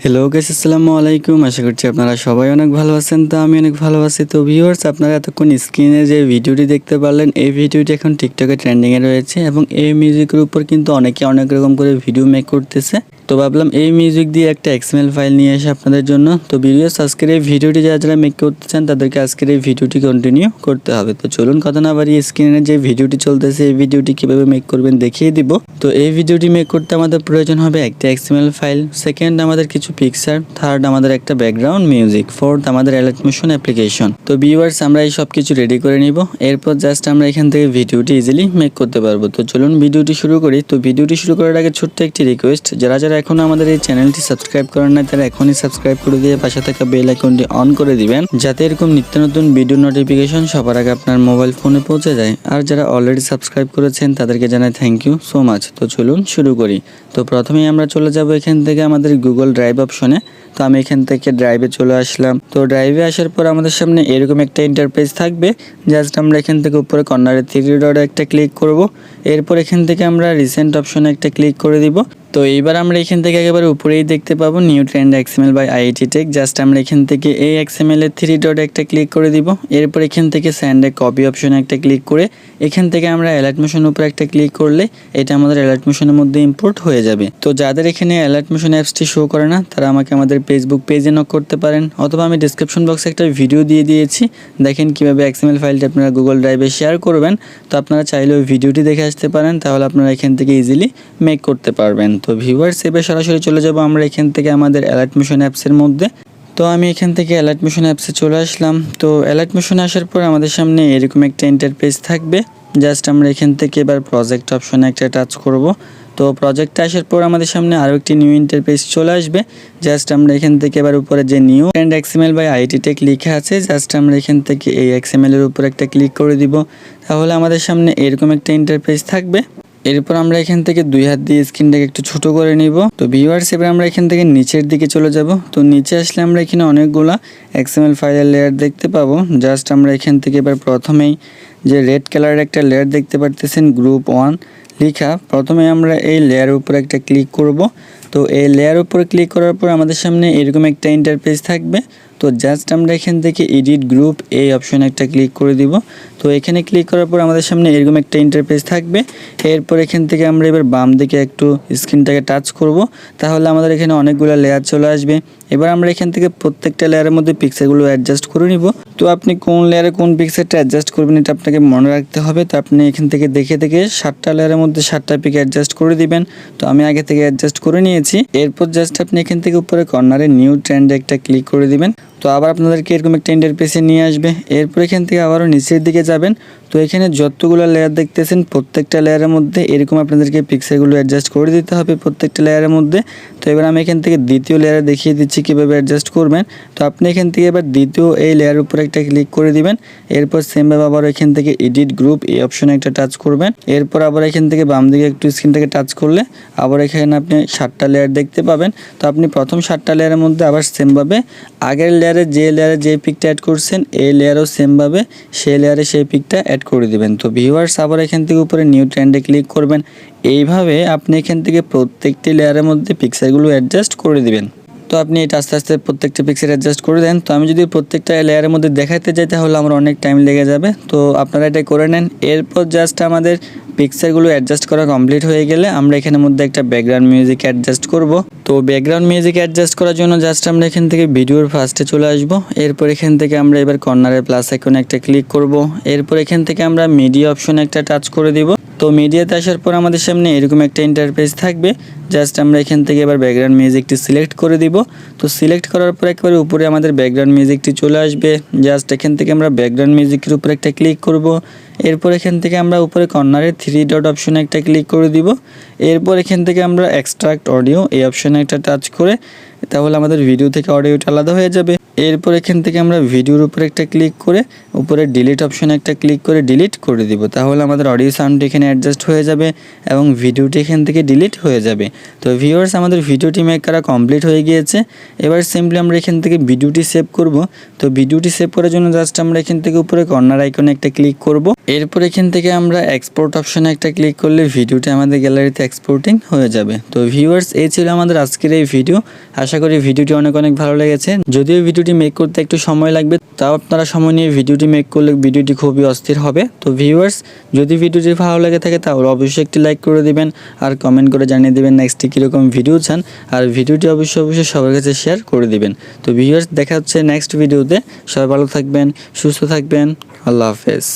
Hello guys, আসসালামু আলাইকুম। আশা করছি আপনারা সবাই অনেক ভালো আছেন। তো আমি অনেক ভালো আছি। তো ভিউয়ার্স, আপনারা এতক্ষণ স্ক্রিনে যে ভিডিওটি দেখতে পারলেন, এই ভিডিওটি এখন টিকটকে ট্রেন্ডিংয়ে রয়েছে এবং এই মিউজিকের উপর কিন্তু অনেকে অনেক রকম করে ভিডিও মেক করতেছে। তো ভাবলাম এই মিউজিক দিয়ে একটা এক্সএমএল ফাইল নিয়ে আসি আপনাদের জন্য। তো ভিউয়ার্স, আজকের এই ভিডিওটি যারা মেক করতে চান তাদেরকে আজকের এই ভিডিওটি কন্টিনিউ করতে হবে। তো চলুন কথা না বাড়িয়ে স্ক্রিনে যে ভিডিওটি চলতেছে এই ভিডিওটি কিভাবে মেক করবেন দেখিয়ে দিব। তো এই ভিডিওটি মেক করতে আমাদের প্রয়োজন হবে একটা এক্সএমএল ফাইল, সেকেন্ড আমাদের কিছু পিকচার, থার্ড আমাদের একটা ব্যাকগ্রাউন্ড মিউজিক, ফোর্থ আমাদের Alightmotion অ্যাপ্লিকেশন। তো ভিউয়ার্স, আমরা এই সব কিছু রেডি করে নিব। এরপর জাস্ট আমরা এখান থেকে ভিডিওটি ইজিলি মেক করতে পারবো। তো চলুন ভিডিওটি শুরু করি। তো ভিডিওটি শুরু করার আগে ছোট্ট একটি রিকোয়েস্ট, যারা এখনো আমাদের এই চ্যানেলটি সাবস্ক্রাইব করেন না তারা এখনই সাবস্ক্রাইব করে দিয়ে পাশে থাকা বেল আইকনটি অন করে দিবেন, যাতে এরকম নিত্য নতুন ভিডিও নোটিফিকেশন সবার আগে আপনার মোবাইল ফোনে পৌঁছে যায়। আর যারা অলরেডি সাবস্ক্রাইব করেছেন তাদেরকে জানাই থ্যাংক ইউ সো মাচ। তো চলুন শুরু করি। তো প্রথমেই আমরা চলে যাব এখান থেকে আমাদের গুগল ড্রাইভ অপশনে। তো আমি এখান থেকে ড্রাইভে চলে আসলাম। তো ড্রাইভে আসার পর আমাদের সামনে এরকম একটা ইন্টারফেস থাকবে। জাস্ট আমরা এখান থেকে উপরে কর্নারে 3 ডটে একটা ক্লিক করব। এরপর এখান থেকে আমরা রিসেন্ট অপশনে একটা ক্লিক করে দিব। তো এইবার আমরা এখান থেকে একেবারে উপরেই দেখতে পাবো new trend XML by IAT tech. Just আমরা এখান থেকে এই এক্সএমএল এর 3 ডটে একটা ক্লিক করে দিব। এরপর এখান থেকে সেন্ড এ কপি অপশনে একটা ক্লিক করে এখান থেকে আমরা Alightmotion উপরে একটা ক্লিক করলে এটা আমাদের Alightmotion এর মধ্যে ইম্পোর্ট হয়ে যাবে। তো যাদের এখানে Alightmotion অ্যাপসটি শো করে না তারা আমাকে আমাদের ফেসবুক পেজে নক করতে পারেন, অথবা আমি ডেসক্রিপশন বক্সে একটা ভিডিও দিয়ে দিয়েছি, দেখেন কিভাবে এক্সএমএল ফাইলটা আপনারা গুগল ড্রাইভে শেয়ার করবেন। তো আপনারা চাইলে ওই ভিডিওটি দেখে আসতে পারেন, তাহলে আপনারা এখান থেকে ইজিলি মেক করতে পারবেন। তো ভিউয়ার্স, এবার সরাসরি চলে যাব আমরা এখান থেকে আমাদের Alightmotion অ্যাপসের মধ্যে। তো আমি এখান থেকে Alightmotion অ্যাপসে চলে আসলাম। তো Alightmotion আসার পর আমাদের সামনে এরকম একটা ইন্টারফেস থাকবে। জাস্ট আমরা এখান থেকে এবার প্রজেক্ট অপশনে একটা টাচ করব। তো প্রজেক্টে আসার পর আমাদের সামনে আরও একটি নিউ ইন্টারফেস চলে আসবে। জাস্ট আমরা এখান থেকে এবার উপরে যে new trend XML by IAT tech লেখা আছে, জাস্ট আমরা এখান থেকে এই এক্সএমএল এর উপর একটা ক্লিক করে দিব। তাহলে আমাদের সামনে এরকম একটা ইন্টারফেস থাকবে। এরপর আমরা এখান থেকে 2 হাত দিয়ে স্ক্রিনটাকে একটু ছোট করে নিব। তো ভিউয়ার্স, এবার আমরা এখান থেকে নিচের দিকে চলে যাব। তো নিচে আসলে আমরা এখানে অনেকগুলা এক্সএমএল ফাইলের লেয়ার দেখতে পাবো। জাস্ট আমরা এখান থেকে এবার প্রথমেই যে রেড কালারের একটা লেয়ার দেখতে পারতেছেন গ্রুপ 1 লেখা, প্রথমে আমরা এই লেয়ারের উপর একটা ক্লিক করব। তো এই লেয়ার উপরে ক্লিক করার পর আমাদের সামনে এরকম একটা ইন্টারফেস থাকবে। তো জাস্ট আমরা এখান থেকে এডিট গ্রুপ এই অপশনে একটা ক্লিক করে দিব। তো এখানে ক্লিক করার পর আমাদের সামনে এরকম একটা ইন্টারফেস থাকবে। এরপর এখান থেকে আমরা এবার বাম দিকে একটু স্ক্রিনটাকে টাচ করব, তাহলে আমাদের এখানে অনেকগুলো লেয়ার চলে আসবে। এবার আমরা এখান থেকে প্রত্যেকটা লেয়ারের মধ্যে পিক্সেলগুলো অ্যাডজাস্ট করে নিব। তো আপনি কোন লেয়ারে কোন পিক্সেলটা অ্যাডজাস্ট করবেন এটা আপনাকে মনে রাখতে হবে। তো আপনি এখান থেকে দেখে 7টা লেয়ারের মধ্যে 7টা পিক অ্যাডজাস্ট করে দিবেন। তো আমি আগে থেকে অ্যাডজাস্ট করে নিয়েছি। এরপর জাস্ট আপনি এখান থেকে উপরে কর্নারে নিউ ট্রেন্ডে একটা ক্লিক করে দিবেন। তো আবার আপনাদেরকে এরকম একটা ইন্টারফেসে নিয়ে আসবে। এরপর এখান থেকে আবারও নিচের দিকে যাবেন। তো এখানে যতগুলো লেয়ার দেখতেছেন প্রত্যেকটা লেয়ারের মধ্যে এরকম আপনাদেরকে পিক্সেলগুলো অ্যাডজাস্ট করে দিতে হবে প্রত্যেকটা লেয়ারের মধ্যে। তো এবার আমি এখান থেকে দ্বিতীয় লেয়ারে দেখিয়ে দিচ্ছি কীভাবে অ্যাডজাস্ট করবেন। তো আপনি এখান থেকে এবার দ্বিতীয় এই লেয়ারের উপরে একটা ক্লিক করে দিবেন। এরপর সেমভাবে আবার এখান থেকে এডিট গ্রুপ এই অপশনে একটা টাচ করবেন। এরপর আবার এখান থেকে বাম দিকে একটু স্ক্রিনটাকে টাচ করলে আবার এখানে আপনি 7টা লেয়ার দেখতে পাবেন। তো আপনি প্রথম 7টা লেয়ারের মধ্যে আবার সেমভাবে আগের লেয়ারে যে পিকটা অ্যাড করছেন এই লেয়ারও সেমভাবে সেই লেয়ারে সেই পিকটা অ্যাড করে দিবেন। তো ভিউয়ার্স, আবার এখান থেকে উপরে নিউ ট্রেন্ডে ক্লিক করবেন। এইভাবে আপনি এখান থেকে প্রত্যেকটি লেয়ারের মধ্যে পিক্সেলগুলো অ্যাডজাস্ট করে দিবেন। তো আপনি এটা আস্তে আস্তে প্রত্যেকটা পিক্সেল অ্যাডজাস্ট করে দেন। তো আমি যদি প্রত্যেকটা লেয়ারের মধ্যে দেখাতে যাই তাহলে আমার অনেক টাইম লেগে যাবে। তো আপনারা এটা করে নেন। এরপর জাস্ট আমাদের পিক্সেলগুলো অ্যাডজাস্ট করা কমপ্লিট হয়ে গেলে আমরা এখানের মধ্যে একটা ব্যাকগ্রাউন্ড মিউজিক অ্যাডজাস্ট করব। তো ব্যাকগ্রাউন্ড মিউজিক অ্যাডজাস্ট করার জন্য জাস্ট আমরা এখান থেকে ভিডিওর ফার্স্টে চলে আসব। এরপর এখান থেকে আমরা এবার কর্নারে প্লাস আইকনে একটা ক্লিক করব। এরপর এখান থেকে আমরা মিডিয়া অপশনে একটা টাচ করে দিব। তো মিডিয়াতে আসার পর আমাদের সামনে এরকম একটা ইন্টারফেস থাকবে। জাস্ট আমরা এখান থেকে এবার ব্যাকগ্রাউন্ড মিউজিকটি সিলেক্ট করে দিব। তো সিলেক্ট করার পর একেবারে উপরে আমাদের ব্যাকগ্রাউন্ড মিউজিকটি চলে আসবে। জাস্ট এখান থেকে আমরা ব্যাকগ্রাউন্ড মিউজিকের উপরে একটা ক্লিক করব। এরপর এখান থেকে আমরা উপরে কর্নারে 3 ডট অপশনে একটা ক্লিক করে দিব। এরপর এখান থেকে আমরা এক্সট্রাক্ট অডিও এই অপশনে একটা টাচ করে তাহলে আমাদের ভিডিও থেকে অডিওটা আলাদা হয়ে যাবে। এরপর এখান থেকে আমরা ভিডিওর উপরে একটা ক্লিক করে উপরে ডিলিট অপশনে একটা ক্লিক করে ডিলিট করে দিব। তাহলে আমাদের অডিও সাউন্ডটি এখানে অ্যাডজাস্ট হয়ে যাবে এবং ভিডিওটি এখান থেকে ডিলিট হয়ে যাবে। তো ভিউয়ার্স, আমাদের ভিডিওটি মেক করা কমপ্লিট হয়ে গিয়েছে। এবার সিম্পলি আমরা এখান থেকে ভিডিওটি সেভ করব। তো ভিডিওটি সেভ করার জন্য জাস্ট আমরা এখান থেকে উপরে কর্নার আইকনে একটা ক্লিক করব। এরপর এখান থেকে আমরা এক্সপোর্ট অপশনে একটা ক্লিক করলে ভিডিওটা আমাদের গ্যালারিতে এক্সপোর্টিং হয়ে যাবে। তো ভিউয়ার্স, এই ছিল আমাদের আজকের এই ভিডিও। আশা করি ভিডিওটি অনেক ভালো লেগেছে। যদিও ভিডিওটি মেক করতে একটু সময় লাগবে, তাও আপনারা সময় নিয়ে ভিডিওটি মেক করলে ভিডিওটি খুবই অস্থির হবে। তো ভিউয়ার্স, যদি ভিডিওটি ভালো লেগে থাকে তাহলে অবশ্যই একটি লাইক করে দিবেন আর কমেন্ট করে জানিয়ে দিবেন নেক্সটে কীরকম ভিডিও চান, আর ভিডিওটি অবশ্যই সবার কাছে শেয়ার করে দিবেন। তো ভিউয়ার্স, দেখা হচ্ছে নেক্সট ভিডিওতে। সবাই ভালো থাকবেন, সুস্থ থাকবেন। আল্লাহ হাফেজ।